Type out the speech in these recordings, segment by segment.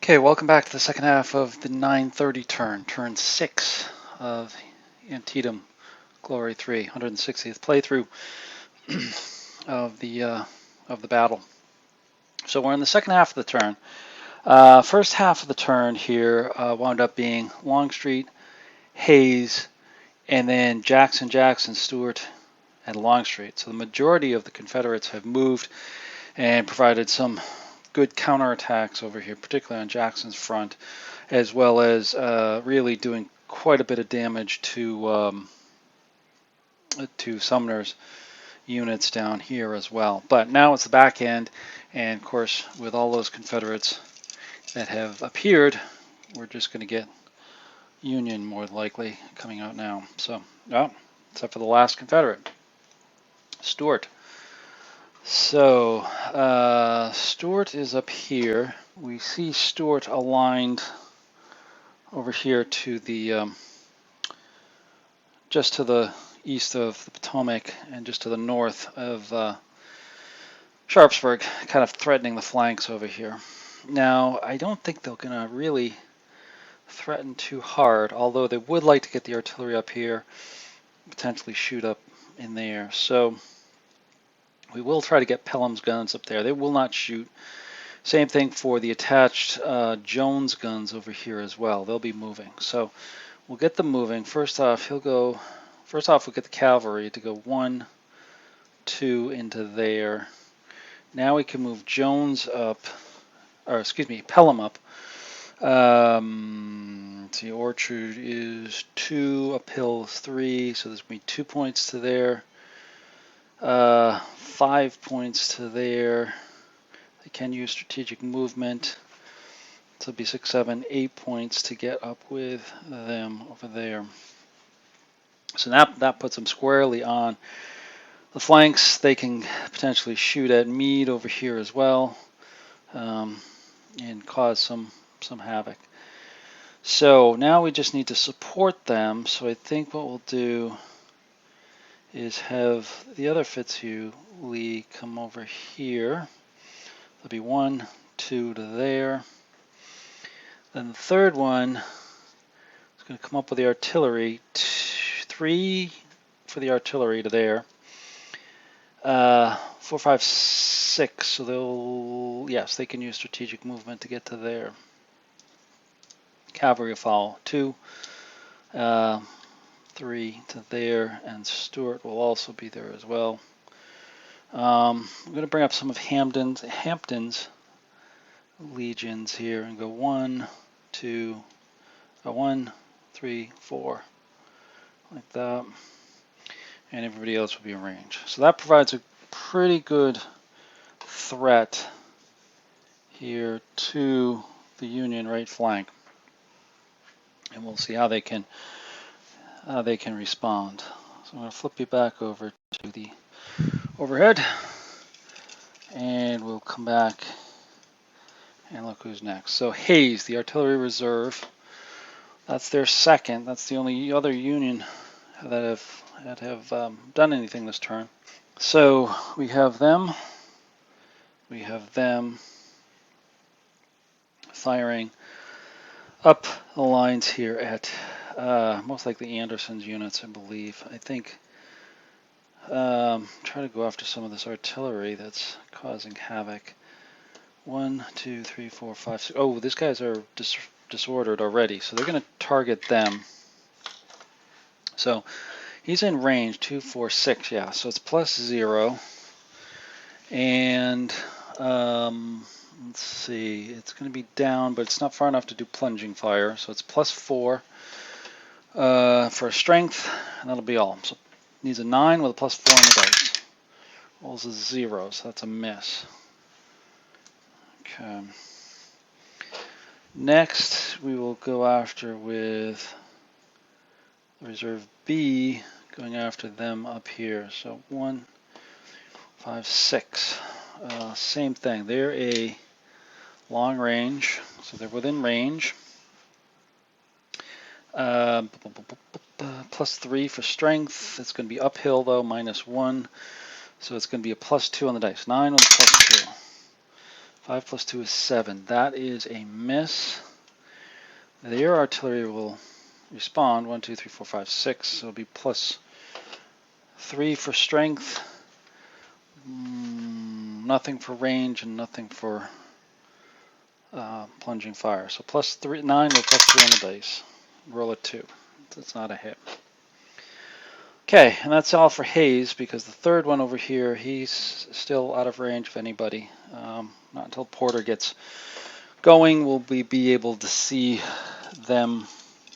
Okay, welcome back to the second half of the 9:30 turn 6 of Antietam Glory 3, 160th playthrough of the battle. So we're in the second half of the turn. First half of the turn here wound up being Longstreet, Hayes, and then Jackson, Stewart, and Longstreet. So the majority of the Confederates have moved and provided some good counterattacks over here, particularly on Jackson's front, as well as really doing quite a bit of damage to Sumner's units down here as well. But now it's the back end, and of course, with all those Confederates that have appeared, we're just going to get Union more likely coming out now. So, except for the last Confederate, Stuart. So, Stuart is up here. We see Stuart aligned over here to the just to the east of the Potomac and just to the north of Sharpsburg, kind of threatening the flanks over here. Now, I don't think they're going to really threaten too hard, although they would like to get the artillery up here, potentially shoot up in there. So we will try to get Pelham's guns up there. They will not shoot. Same thing for the attached Jones guns over here as well. They'll be moving. So we'll get them moving. First off, we'll get the cavalry to go 1, 2 into there. Now we can move Jones up, or excuse me, Pelham up. See, Orchard is 2, uphill is 3, so there's going to be 2 points to there. 5 points to there. They can use strategic movement. So it'll be 6, 7, 8 points to get up with them over there. So that puts them squarely on the flanks. They can potentially shoot at Meade over here as well, and cause some havoc. So now we just need to support them. So I think what we'll do is have the other Fitzhugh-Lee come over here. There'll be 1, 2 to there. Then the third one is going to come up with the artillery. 3 for the artillery to there. 4, 5, 6. So they can use strategic movement to get to there. Cavalry will follow. 2, 3 to there, and Stuart will also be there as well. I'm going to bring up some of Hampton's legions here and go 1, 2, 1, 3, 4, like that, and everybody else will be in range. So that provides a pretty good threat here to the Union right flank, and we'll see how they can respond. So I'm going to flip you back over to the overhead, and we'll come back and look who's next. So Hayes, the artillery reserve, that's their second. That's the only other Union that have done anything this turn. So we have them firing up the lines here at most likely Anderson's units, I believe. I think try to go after some of this artillery that's causing havoc. 1, 2, 3, 4, 5, 6. Oh, these guys are disordered already, so they're going to target them. So he's in range 2, 4, 6. Yeah, so it's +0. And let's see, it's going to be down, but it's not far enough to do plunging fire. So it's +4 for strength, and that'll be all. So it needs a 9 with a +4 on the dice. Rolls a 0, so that's a miss. Okay. Next, we will go after with Reserve B, going after them up here. So 1, 5, 6. Same thing. They're a long range, so they're within range. +3 for strength. It's going to be uphill though, -1. So it's going to be a +2 on the dice. 9 with a +2. 5 plus 2 is 7. That is a miss. Their artillery will respond. 1, 2, 3, 4, 5, 6. So it'll be plus 3 for strength. Nothing for range and nothing for plunging fire. So plus 3, 9 or plus 3 on the dice. Roll a 2. That's not a hit. Okay, and that's all for Hayes, because the third one over here, he's still out of range of anybody. Not until Porter gets going will we be able to see them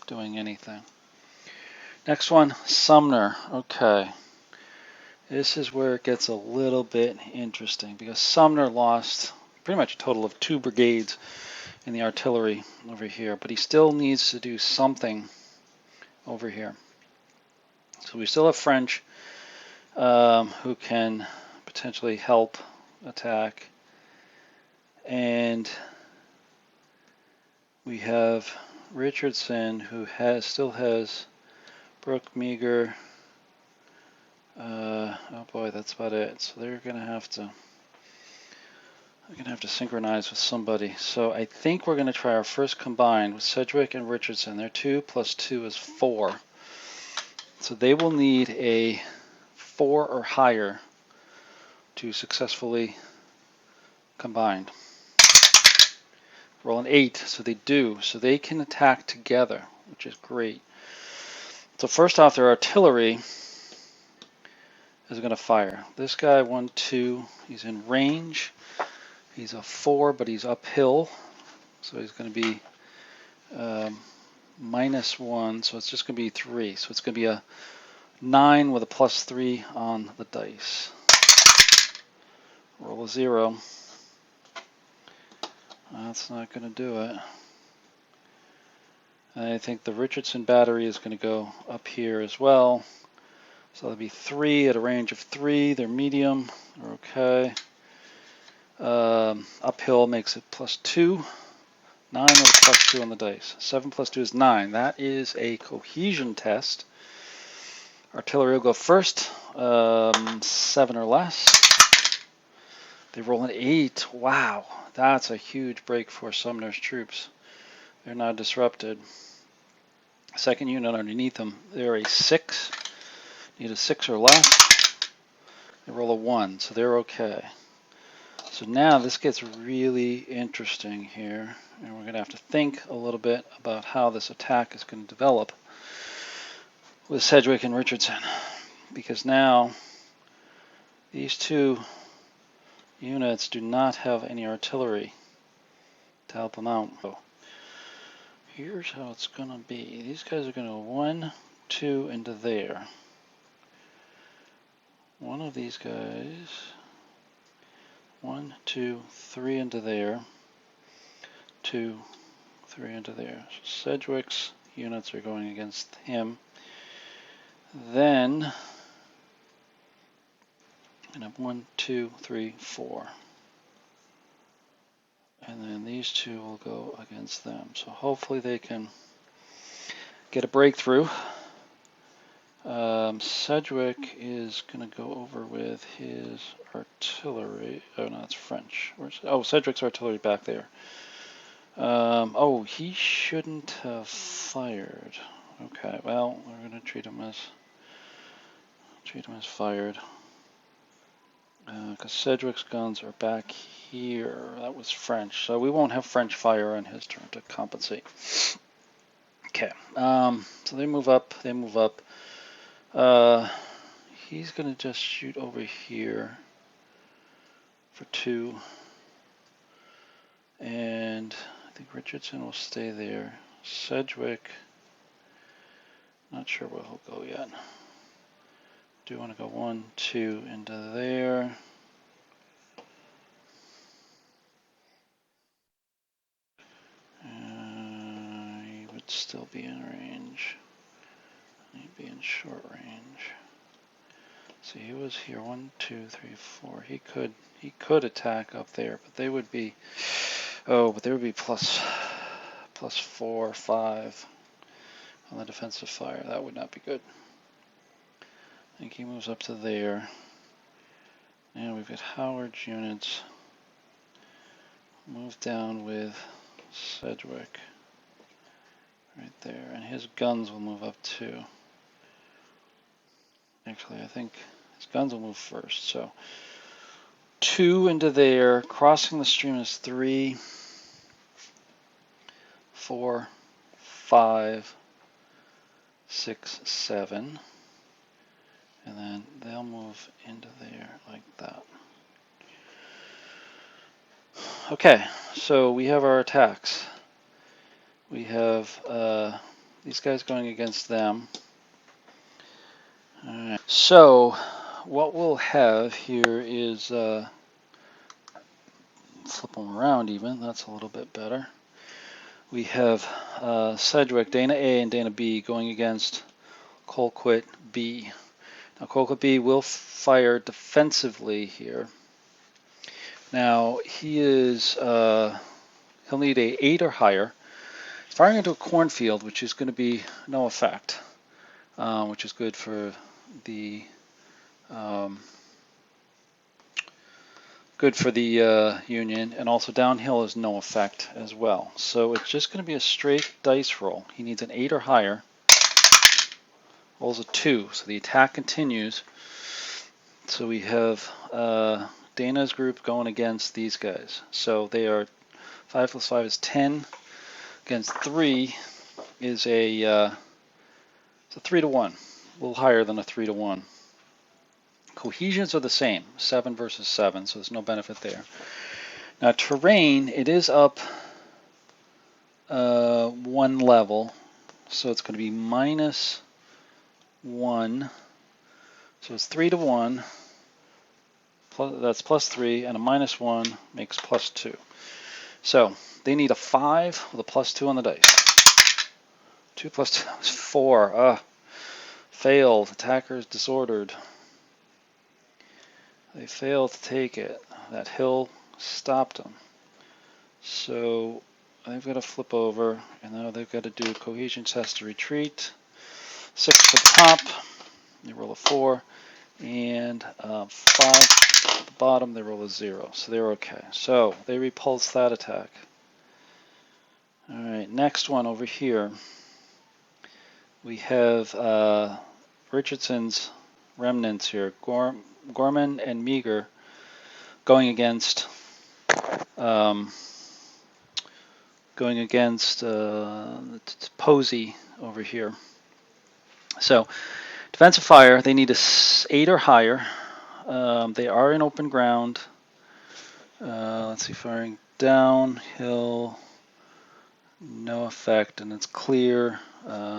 doing anything. Next one, Sumner. Okay, this is where it gets a little bit interesting, because Sumner lost pretty much a total of 2 brigades in the artillery over here, but he still needs to do something over here. So we still have French who can potentially help attack, and we have Richardson who still has Brooke, Meager. Oh boy, that's about it. So they're gonna have to synchronize with somebody. So I think we're gonna try our first combined with Sedgwick and Richardson. They're 2 plus 2 is 4. So they will need a 4 or higher to successfully combine. Roll an 8, so they do. So they can attack together, which is great. So first off, their artillery is going to fire. This guy, 1, 2, he's in range. He's a 4, but he's uphill. So he's going to be -1, so it's just going to be 3. So it's going to be a 9 with a plus 3 on the dice. Roll a 0. That's not going to do it. I think the Richardson battery is going to go up here as well. So that'll be 3 at a range of 3. They're medium. They're okay. Uphill makes it +2. 9 with a +2 on the dice. 7 plus 2 is 9. That is a cohesion test. Artillery will go first. 7 or less. They roll an 8. Wow. That's a huge break for Sumner's troops. They're now disrupted. Second unit underneath them, they're a 6. Need a 6 or less. They roll a 1, so they're okay. So now this gets really interesting here, and we're going to have to think a little bit about how this attack is going to develop with Sedgwick and Richardson, because now these 2 units do not have any artillery to help them out. So here's how it's going to be. These guys are going to go 1, 2 into there. One of these guys, 1, 2, 3 into there, 2, 3 into there. So Sedgwick's units are going against him. Then, and have 1, 2, 3, 4. And then these 2 will go against them. So hopefully they can get a breakthrough. Sedgwick is going to go over with his artillery. Oh, no, it's French. Sedgwick's artillery back there. He shouldn't have fired. Okay, well, we're going to treat him as fired. Because Sedgwick's guns are back here. That was French. So we won't have French fire on his turn to compensate. Okay, so they move up. He's going to just shoot over here for 2. And I think Richardson will stay there. Sedgwick, not sure where he'll go yet. Do want to go 1, 2 into there. He would still be in range. He'd be in short range. See, he was here 1, 2, 3, 4. He could attack up there, but they would be plus 4, 5 on the defensive fire. That would not be good. I think he moves up to there. And we've got Howard's units move down with Sedgwick right there, and his guns will move up too. Actually, I think his guns will move first. So 2 into there. Crossing the stream is 3, 4, 5, 6, 7. And then they'll move into there like that. Okay, so we have our attacks. We have these guys going against them. All right. So what we'll have here is flip them around even. That's a little bit better. We have Sedgwick, Dana A and Dana B going against Colquitt B. Now Colquitt B will fire defensively here. Now he is he'll need a 8 or higher. He's firing into a cornfield, which is going to be no effect, which is good for the Union, and also downhill is no effect as well. So it's just going to be a straight dice roll. He needs an 8 or higher. Rolls a 2, so the attack continues. So we have Dana's group going against these guys. So they are 5 plus 5 is 10 against 3 is it's a 3 to 1, a little higher than a 3 to 1. Cohesions are the same, 7 versus 7, so there's no benefit there. Now terrain, it is up 1 level, so it's going to be -1. So it's 3 to 1. That's +3, and a -1 makes +2. So they need a 5 with a +2 on the dice. 2 plus 2 is 4. Failed. Attackers disordered. They failed to take it. That hill stopped them. So they've got to flip over, and now they've got to do cohesion test to retreat. 6 for the top. They roll a 4, and 5 at the bottom. They roll a 0. So they're okay. So they repulse that attack. All right, next one over here. We have Richardson's remnants here. Gorman and Meager going against Posey over here. So defensive fire, they need a 8 or higher. They are in open ground. Let's see, firing downhill, no effect, and it's clear.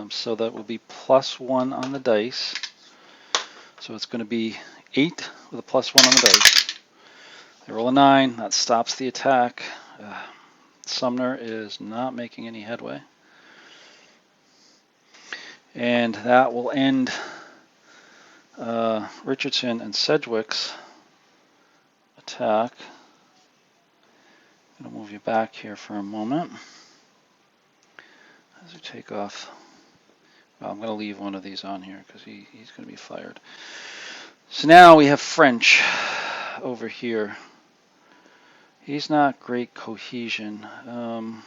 So that will be +1 on the dice. So it's going to be 8 with a +1 on the dice. They roll a 9. That stops the attack. Sumner is not making any headway. And that will end Richardson and Sedgwick's attack. I'm going to move you back here for a moment as we take off. Well, I'm going to leave one of these on here because he's going to be fired. So now we have French over here. He's not great cohesion. And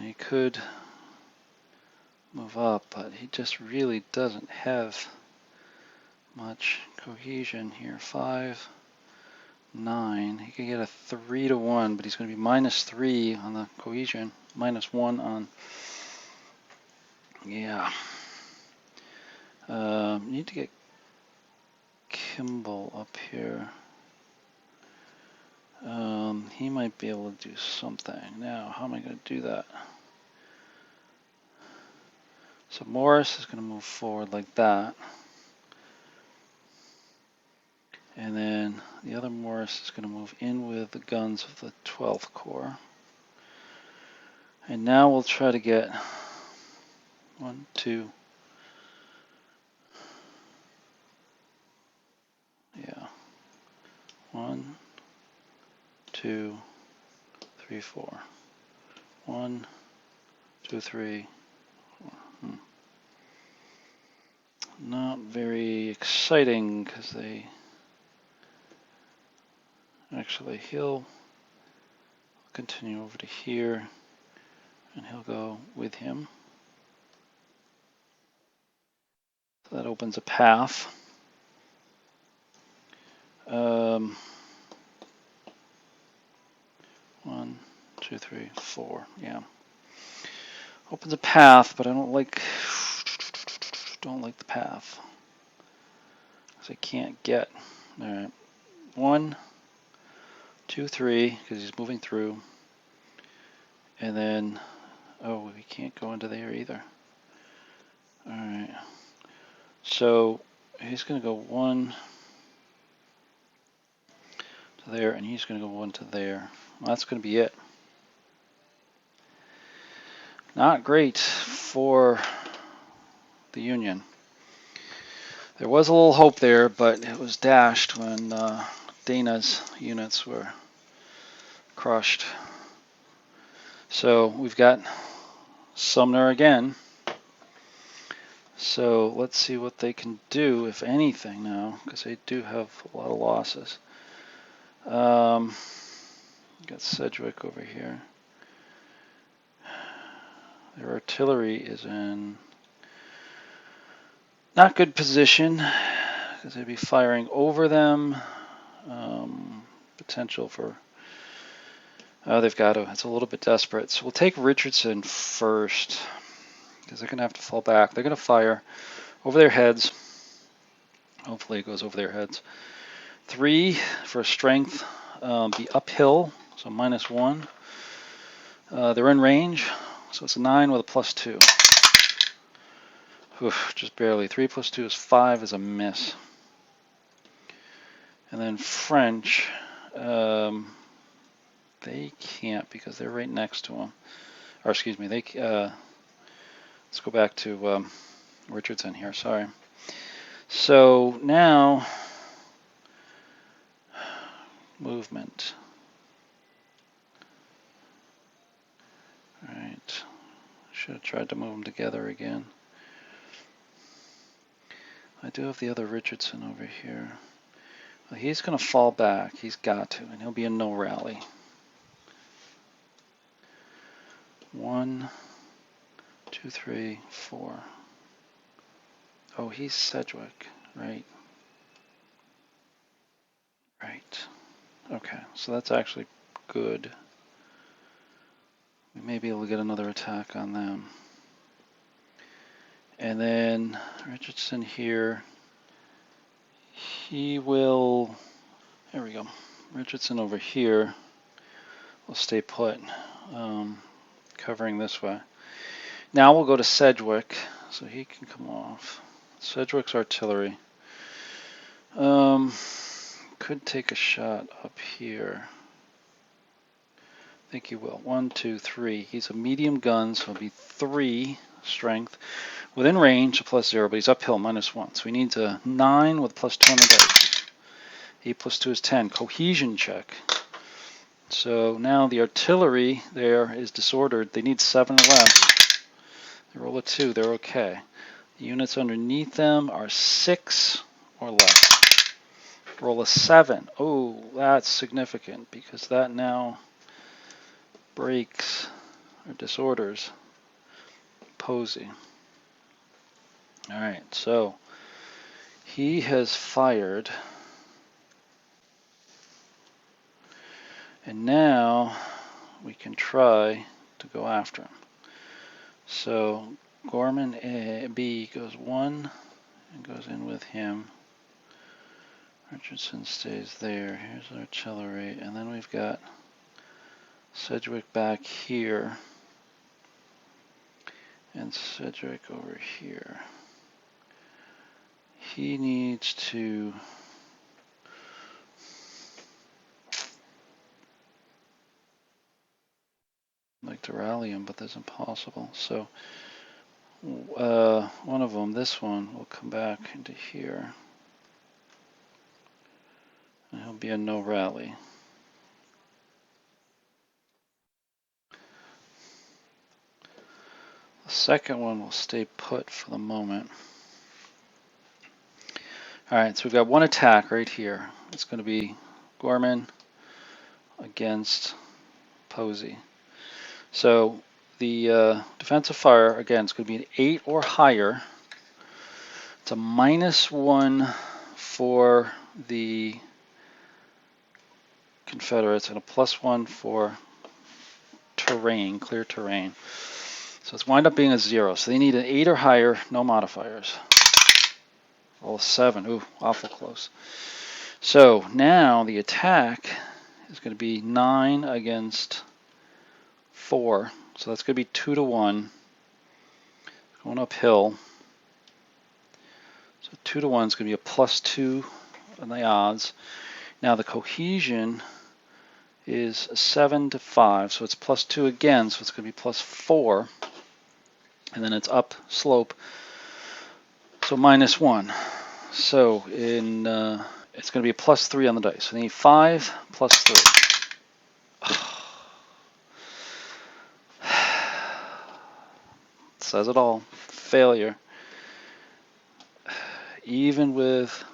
he could move up, but he just really doesn't have much cohesion here. 5, 9. He could get a 3 to 1, but he's going to be -3 on the cohesion, -1 on. Yeah. Need to get Kimball up here. He might be able to do something. Now, how am I going to do that? So Morris is going to move forward like that. And then the other Morris is going to move in with the guns of the 12th Corps. And now we'll try to get 1, 2. Yeah. 1, 2, 3, 4. 1, 2, 3, 4. Not very exciting because they actually he'll continue over to here, and he'll go with him. So that opens a path. 1, 2, 3, 4. Yeah, opens a path, but I don't like the path because I can't get. All right, 1, 2, 3, because he's moving through, and then we can't go into there either. All right, so he's going to go 1 to there, and he's going to go 1 to there. Well, that's going to be it. Not great for the Union. There was a little hope there, but it was dashed when Dana's units were crushed. So we've got Sumner again. So let's see what they can do, if anything, now, because they do have a lot of losses. Got Sedgwick over here. Their artillery is in not good position because they'd be firing over them. Potential for they've got to. It's a little bit desperate. So we'll take Richardson first because they're going to have to fall back. They're going to fire over their heads. Hopefully it goes over their heads. 3 for strength. Be uphill, so -1. They're in range, so it's a 9 with a +2. Oof, just barely. 3 + 2 is 5 is a miss. And then French, they can't because they're right next to them. Or excuse me, let's go back to Richardson here, sorry. So now, movement. All right, should have tried to move them together again. I do have the other Richardson over here. Well, he's going to fall back. He's got to, and he'll be in no rally. 1, 2, 3, 4. Oh, he's Sedgwick, right? Right. Okay, so that's actually good. We may be able to get another attack on them. And then Richardson here. He will, there we go. Richardson over here will stay put, covering this way. Now we'll go to Sedgwick, so he can come off. Sedgwick's artillery. Could take a shot up here. I think he will. 1, 2, 3. He's a medium gun, so it'll be 3 strength. Within range, a +0, but he's uphill, -1. So he needs a 9 with +2 on the dice. 8 + 2 is 10. Cohesion check. So now the artillery there is disordered. They need 7 or less. They roll a 2, they're okay. The units underneath them are 6 or less. Roll a 7. Oh, that's significant because that now breaks or disorders Posey. All right, so he has fired. And now we can try to go after him. So Gorman B goes 1 and goes in with him. Richardson stays there. Here's artillery. And then we've got Sedgwick back here. And Sedgwick over here. He needs to like to rally him, but that's impossible. So one of them, this one, will come back into here. And he'll be a no rally. The second one will stay put for the moment. All right, so we've got one attack right here. It's going to be Gorman against Posey. So the defensive fire, again, it's going to be an 8 or higher. It's a -1 for the Confederates and a +1 for terrain, clear terrain. So it's wind up being a 0. So they need an 8 or higher, no modifiers. Roll a 7. Ooh, awful close. So now the attack is going to be 9 against 4. So that's going to be 2 to 1. Going uphill. So 2 to 1 is going to be a +2 on the odds. Now the cohesion is 7 to 5. So it's +2 again. So it's going to be +4. And then it's up slope. So -1. So it's going to be a +3 on the dice. So they need 5 plus 3. Says it all. Failure. Even with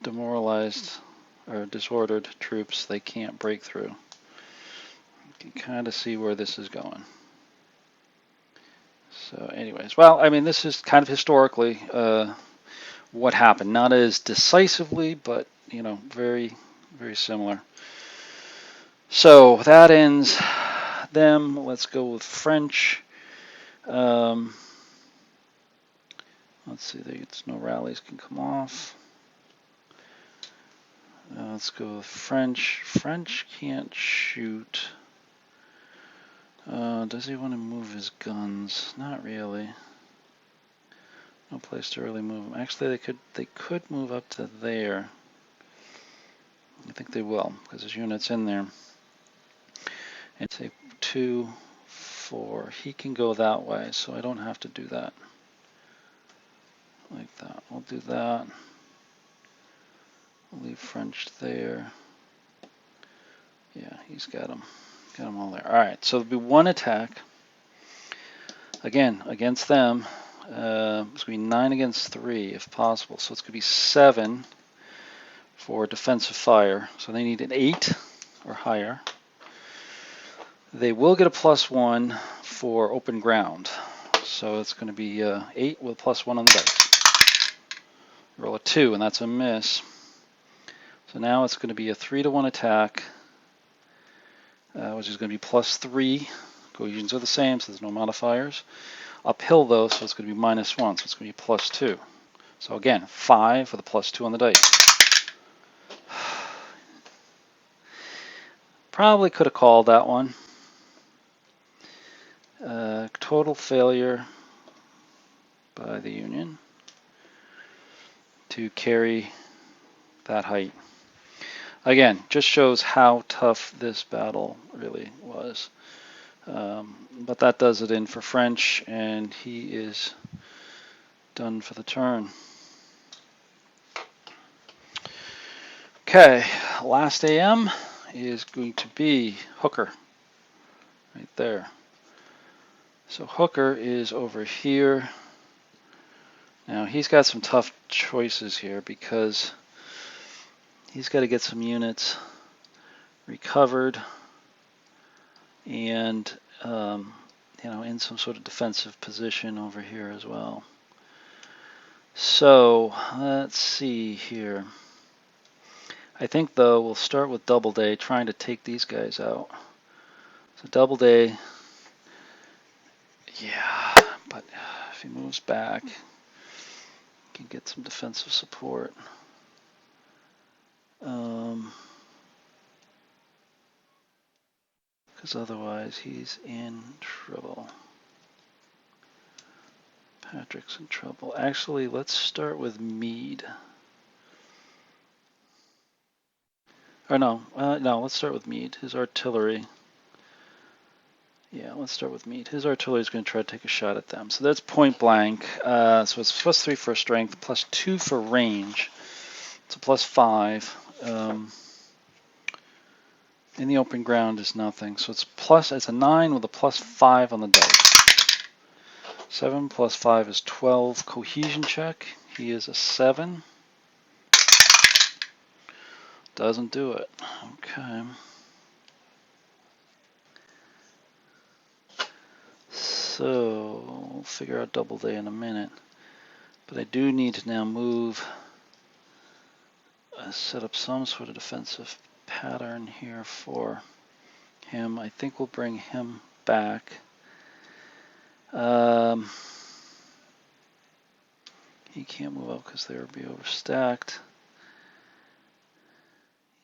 demoralized or disordered troops, they can't break through. You can kind of see where this is going. So anyways, well, I mean, this is kind of historically what happened. Not as decisively, but, you know, very, very similar. So that ends them. Let's go with French. Let's see, no rallies can come off. Let's go with French. French can't shoot. Does he want to move his guns? Not really. No place to really move them. Actually, they could move up to there. I think they will, because there's units in there. And say 2, 4. He can go that way, so I don't have to do that. Like that. We'll do that. We'll leave French there. Yeah, he's got them. Got them all there. All right, so there'll be one attack. Again, against them. It's going to be 9 against 3 if possible. So it's going to be 7 for defensive fire. So they need an 8 or higher. They will get a +1 for open ground. So it's going to be 8 with +1 on the dice. Roll a 2, and that's a miss. So now it's going to be a 3 to 1 attack, which is going to be +3. Cohesions are the same, so there's no modifiers. Uphill, though, so it's going to be -1, so it's going to be +2. So again, 5 with a +2 on the dice. Probably could have called that one. Total failure by the Union to carry that height. Again, just shows how tough this battle really was. But that does it in for French, and he is done for the turn. Okay, last AM is going to be Hooker, right there. So Hooker is over here. Now he's got some tough choices here because he's got to get some units recovered and you know, in some sort of defensive position over here as well. So let's see here. I think though we'll start with Doubleday trying to take these guys out. So Doubleday, yeah, but if he moves back, he can get some defensive support. Because otherwise he's in trouble. Patrick's in trouble. Actually, let's start with Meade. Or no, let's start with Meade. His artillery. Yeah, let's start with Meade. His artillery is going to try to take a shot at them. So that's point blank. So it's +3 for strength, +2 for range. It's a +5. In the open ground is nothing. So it's a 9 with a +5 on the dice. 7 plus 5 is 12. Cohesion check. He is a 7. Doesn't do it. Okay. So we'll figure out Doubleday in a minute. But I do need to now move, set up some sort of defensive pattern here for him. I think we'll bring him back. He can't move up because they would be overstacked.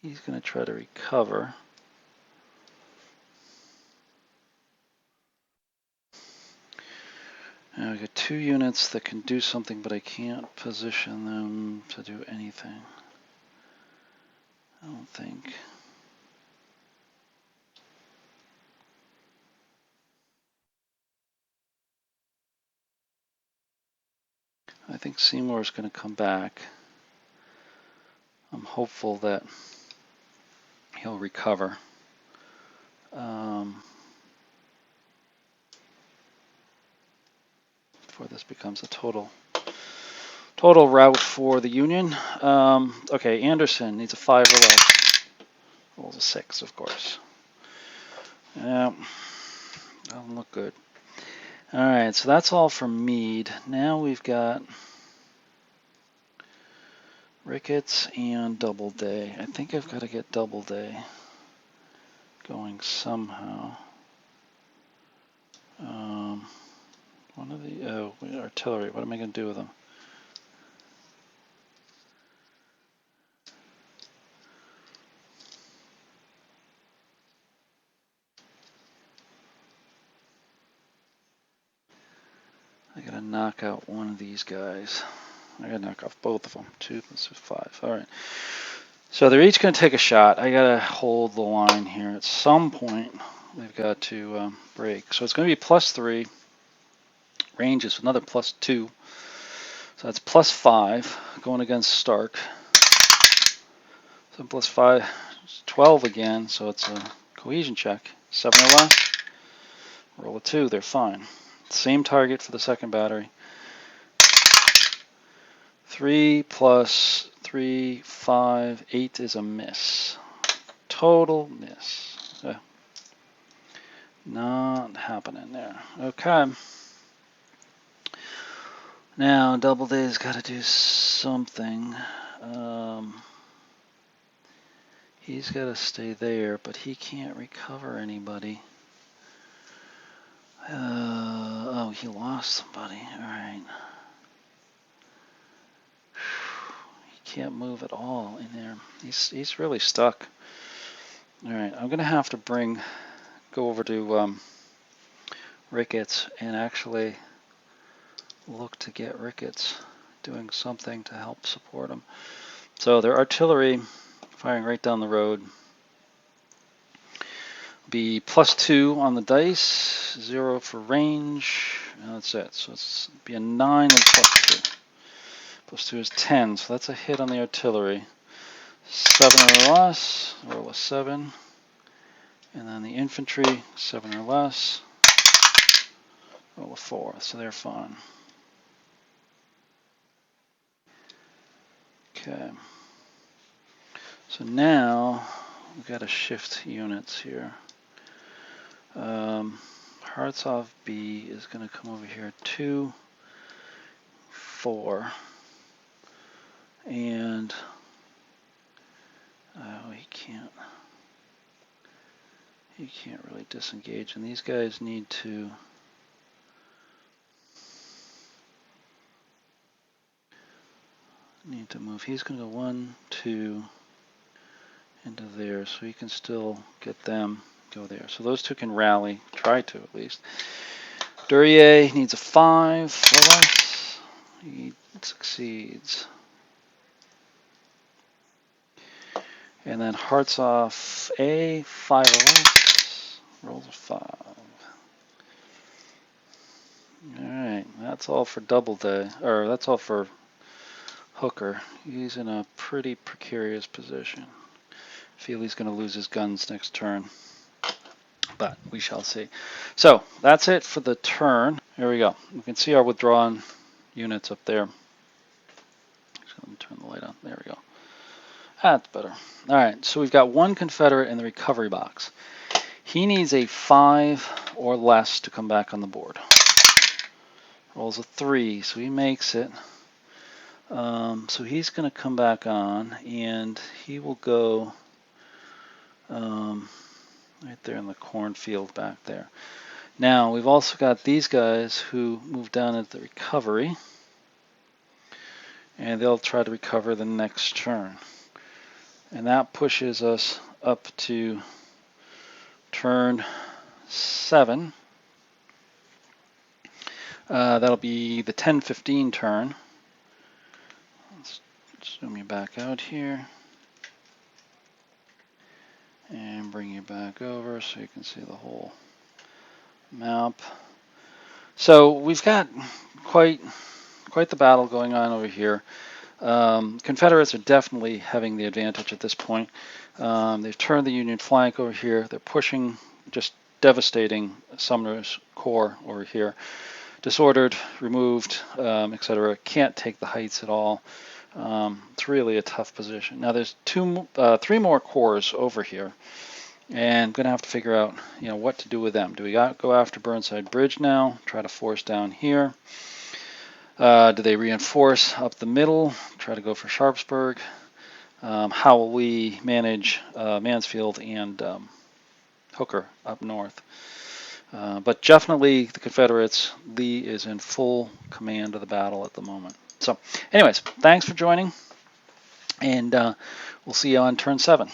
He's going to try to recover. Now I've got 2 units that can do something, but I can't position them to do anything. I don't think. I think Seymour is going to come back. I'm hopeful that he'll recover. Before this becomes a total rout for the Union. Okay, Anderson needs a 5 or less. Rolls a 6, of course. Yeah, doesn't look good. All right, so that's all for Meade. Now we've got Ricketts and Doubleday. I think I've got to get Doubleday going somehow. One of the artillery. What am I going to do with them? I got to knock out one of these guys. I got to knock off both of them. 2 plus 5. All right. So they're each going to take a shot. I got to hold the line here. At some point, they've got to break. So it's going to be +3. Range is another +2. So that's +5 going against Stark. So +5, 12 again. So it's a cohesion check. 7 or less. Roll a 2. They're fine. Same target for the second battery. 3 plus 3, 5, 8 is a miss. Total miss. Not happening there. Okay. Now Doubleday's got to do something. He's got to stay there, but he can't recover anybody. Oh, he lost somebody. All right. He can't move at all in there. He's really stuck. All right, I'm gonna have to go over to Ricketts and actually look to get Ricketts doing something to help support him. So their artillery firing right down the road. Be +2 on the dice, 0 for range, and that's it. So it's be a 9 and +2. +2 is 10, so that's a hit on the artillery. 7 or less, roll a 7. And then the infantry, 7 or less, roll a 4. So they're fine. Okay. So now we've got to shift units here. Hartsov B is going to come over here 2, 4, and he can't really disengage, and these guys need to move. He's going to go 1, 2 into there, so he can still get them go there. So those two can rally, try to at least. Duryea needs a 5 or less. He succeeds. And then Hartsov A, 5 or less. Rolls a 5. Alright, that's all for Doubleday. Or that's all for Hooker. He's in a pretty precarious position. I feel he's going to lose his guns next turn. But we shall see. So that's it for the turn. Here we go. You can see our withdrawn units up there. Just going to turn the light on. There we go. That's better. All right, so we've got 1 Confederate in the recovery box. He needs a 5 or less to come back on the board. Rolls a 3, so he makes it. So he's going to come back on, and he will go right there in the cornfield back there. Now, we've also got these guys who move down into the recovery, and they'll try to recover the next turn. And that pushes us up to turn 7. That'll be the 10-15 turn. Let's zoom you back out here and bring you back over so you can see the whole map. So we've got quite the battle going on over here. Confederates are definitely having the advantage at this point. They've turned the Union flank over here. They're pushing, just devastating Sumner's corps over here. Disordered, removed, etc. Can't take the heights at all. It's really a tough position. Now there's 3 more corps over here, and I'm going to have to figure out, what to do with them. Do we go after Burnside Bridge now? Try to force down here. Do they reinforce up the middle? Try to go for Sharpsburg. How will we manage Mansfield and Hooker up north? But definitely the Confederates, Lee is in full command of the battle at the moment. So anyways, thanks for joining, and we'll see you on turn 7.